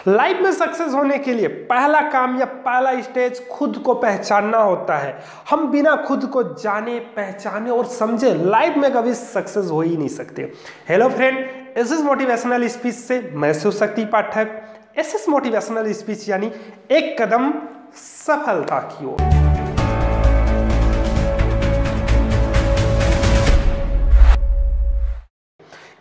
Life में success होने के लिए पहला काम या पहला स्टेज खुद को पहचानना होता है। हम बिना खुद को जाने, पहचाने और समझे लाइफ में कभी सक्सेस हो ही नहीं सकते। Hello friend, SS motivational speech से मैं शिव शक्ति पाठक। एसएस मोटिवेशनल स्पीच यानी एक कदम सफलता की ओर।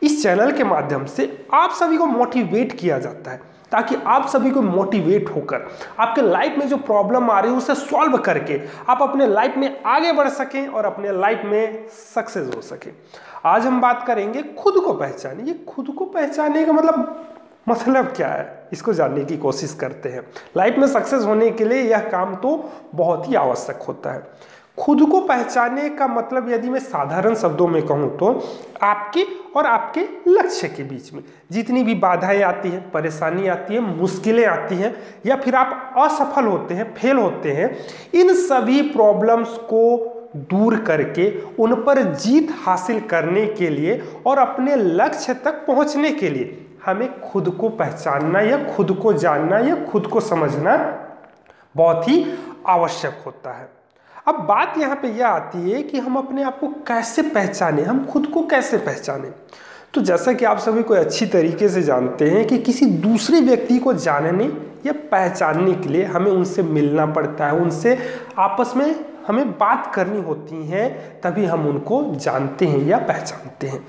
इस चैनल के माध्यम से आप सभी को मोटिवेट किया जाता है ताकि आप सभी को मोटिवेट होकर आपके लाइफ में जो प्रॉब्लम आ रही है उसे सॉल्व करके आप अपने लाइफ में आगे बढ़ सकें और अपने लाइफ में सक्सेस हो सके। आज हम बात करेंगे खुद को पहचाने। ये खुद को पहचानने का मतलब क्या है, इसको जानने की कोशिश करते हैं। लाइफ में सक्सेस होने के लिए यह काम तो बहुत ही आवश्यक होता है। खुद को पहचानने का मतलब यदि मैं साधारण शब्दों में कहूँ तो आपके और आपके लक्ष्य के बीच में जितनी भी बाधाएं आती हैं, परेशानी आती है, मुश्किलें आती हैं या फिर आप असफल होते हैं, फेल होते हैं, इन सभी प्रॉब्लम्स को दूर करके उन पर जीत हासिल करने के लिए और अपने लक्ष्य तक पहुंचने के लिए हमें खुद को पहचानना या खुद को जानना या खुद को समझना बहुत ही आवश्यक होता है। अब बात यहाँ पे यह आती है कि हम अपने आप को कैसे पहचाने, हम खुद को कैसे पहचाने। तो जैसा कि आप सभी को अच्छी तरीके से जानते हैं कि किसी दूसरे व्यक्ति को जानने या पहचानने के लिए हमें उनसे मिलना पड़ता है, उनसे आपस में हमें बात करनी होती है, तभी हम उनको जानते हैं या पहचानते हैं।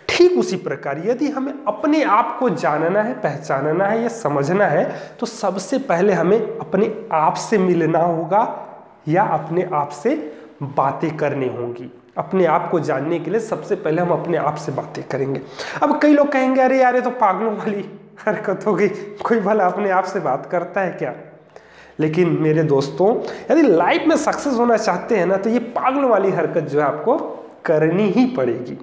ठीक उसी प्रकार यदि हमें अपने आप को जानना है, पहचानना है या समझना है तो सबसे पहले हमें अपने आप से मिलना होगा या अपने आप से बातें करनी होंगी। अपने आप को जानने के लिए सबसे पहले हम अपने आप से बातें करेंगे। अब कई लोग कहेंगे अरे यार ये तो पागलों वाली हरकत हो गई, कोई भला अपने आप से बात करता है क्या। लेकिन मेरे दोस्तों, यदि लाइफ में सक्सेस होना चाहते हैं ना तो ये पागलों वाली हरकत जो है आपको करनी ही पड़ेगी।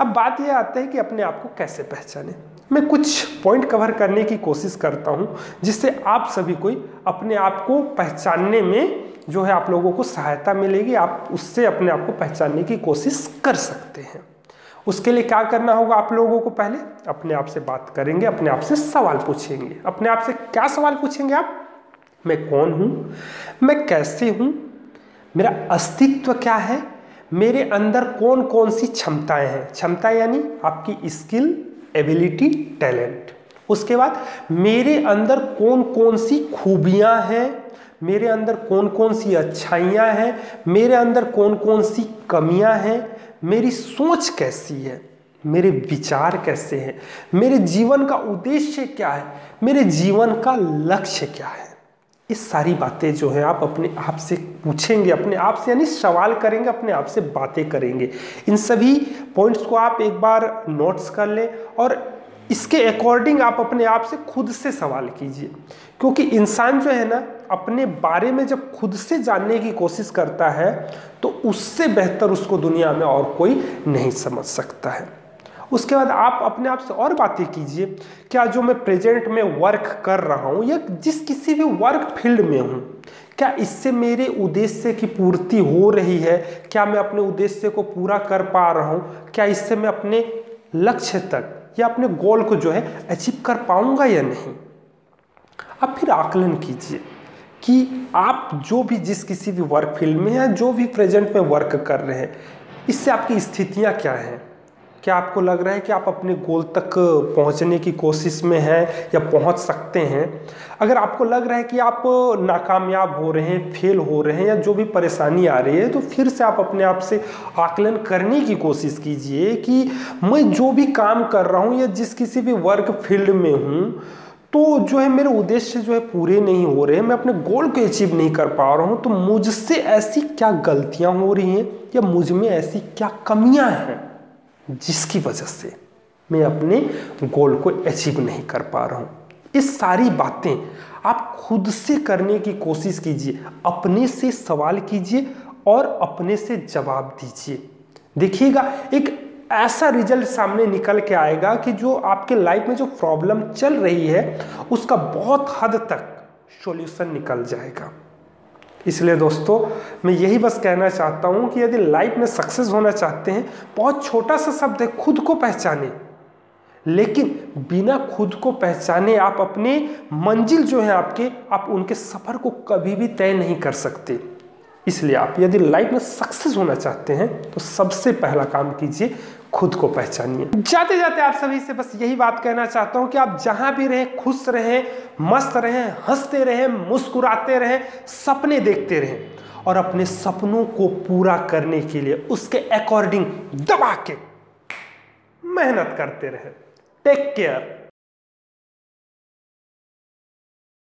अब बात यह आती है कि अपने आप को कैसे पहचाने। मैं कुछ पॉइंट कवर करने की कोशिश करता हूं जिससे आप सभी को अपने आप को पहचानने में जो है आप लोगों को सहायता मिलेगी। आप उससे अपने आप को पहचानने की कोशिश कर सकते हैं। उसके लिए क्या करना होगा, आप लोगों को पहले अपने आप से बात करेंगे, अपने आप से सवाल पूछेंगे। अपने आप से क्या सवाल पूछेंगे आप? मैं कौन हूं, मैं कैसे हूं, मेरा अस्तित्व क्या है, मेरे अंदर कौन कौन सी क्षमताएं हैं। क्षमता यानी आपकी स्किल, एबिलिटी, टैलेंट। उसके बाद मेरे अंदर कौन कौन सी खूबियां हैं, मेरे अंदर कौन कौन सी अच्छाइयाँ हैं, मेरे अंदर कौन कौन सी कमियां हैं, मेरी सोच कैसी है, मेरे विचार कैसे हैं, मेरे जीवन का उद्देश्य क्या है, मेरे जीवन का लक्ष्य क्या है। इस सारी बातें जो है आप अपने आप से पूछेंगे, अपने आप से यानी सवाल करेंगे, अपने आप से बातें करेंगे। इन सभी पॉइंट्स को आप एक बार नोट्स कर लें और इसके अकॉर्डिंग आप अपने आप से खुद से सवाल कीजिए। क्योंकि इंसान जो है ना अपने बारे में जब खुद से जानने की कोशिश करता है तो उससे बेहतर उसको दुनिया में और कोई नहीं समझ सकता है। उसके बाद आप अपने आप से और बातें कीजिए, क्या जो मैं प्रेजेंट में वर्क कर रहा हूँ या जिस किसी भी वर्क फील्ड में हूँ, क्या इससे मेरे उद्देश्य की पूर्ति हो रही है, क्या मैं अपने उद्देश्य को पूरा कर पा रहा हूँ, क्या इससे मैं अपने लक्ष्य तक या अपने गोल को जो है अचीव कर पाऊंगा या नहीं। अब फिर आकलन कीजिए कि आप जो भी जिस किसी भी वर्क फील्ड में या जो भी प्रेजेंट में वर्क कर रहे हैं, इससे आपकी स्थितियां क्या हैं। क्या आपको लग रहा है कि आप अपने गोल तक पहुंचने की कोशिश में हैं या पहुंच सकते हैं। अगर आपको लग रहा है कि आप नाकामयाब हो रहे हैं, फेल हो रहे हैं या जो भी परेशानी आ रही है, तो फिर से आप अपने आप से आकलन करने की कोशिश कीजिए कि मैं जो भी काम कर रहा हूं या जिस किसी भी वर्क फील्ड में हूं तो जो है मेरे उद्देश्य जो है पूरे नहीं हो रहे हैं, मैं अपने गोल को अचीव नहीं कर पा रहा हूँ, तो मुझसे ऐसी क्या गलतियाँ हो रही हैं या मुझ में ऐसी क्या कमियाँ हैं जिसकी वजह से मैं अपने गोल को अचीव नहीं कर पा रहा हूँ। इस सारी बातें आप खुद से करने की कोशिश कीजिए, अपने से सवाल कीजिए और अपने से जवाब दीजिए। देखिएगा एक ऐसा रिजल्ट सामने निकल के आएगा कि जो आपके लाइफ में जो प्रॉब्लम चल रही है उसका बहुत हद तक सॉल्यूशन निकल जाएगा। इसलिए दोस्तों मैं यही बस कहना चाहता हूं कि यदि लाइफ में सक्सेस होना चाहते हैं, बहुत छोटा सा शब्द है, खुद को पहचाने। लेकिन बिना खुद को पहचाने आप अपनी मंजिल जो है आप उनके सफर को कभी भी तय नहीं कर सकते। इसलिए आप यदि लाइफ में सक्सेस होना चाहते हैं तो सबसे पहला काम कीजिए, खुद को पहचानिए। जाते जाते आप सभी से बस यही बात कहना चाहता हूं कि आप जहां भी रहें खुश रहें, मस्त रहें, हंसते रहें, मुस्कुराते रहें, सपने देखते रहें और अपने सपनों को पूरा करने के लिए उसके अकॉर्डिंग दबा के मेहनत करते रहें। Take care.